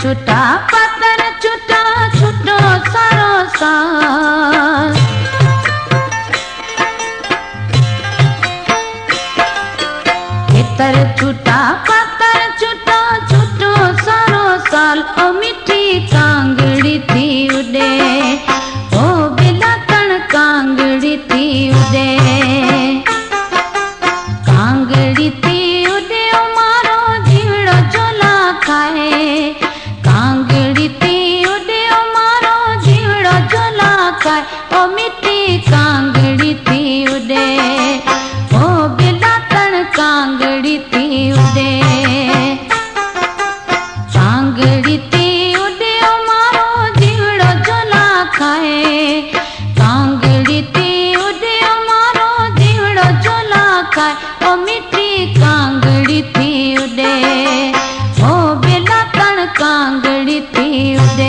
छुटा पत्थर छुटा छुटो सारो साल खेतर छुटा पत्थर छुटा छुटो सारो साल ओ मिठी कांगड़ी थी उड़े ओ बिलातण कांगड़ी थी उड़े कांगड़ी थी उड़े ओ मारो जीवड़ो झोला खाए कांगड़ी थी उड़े ओ मारो जीवड़ो झोला खाए ओ मिठी कांगड़ी थी उड़े ओ बिलातण कांगड़ी थी उड़े कांगड़ी थी उड़े ओ मारो जीवड़ो झोला खाए कांगड़ी थी उड़े ओ मारो जीवड़ो झोला खाए ओ मिठी कांगड़ी थी उड़े ओ बिलातण कांगड़ी थी उड़े।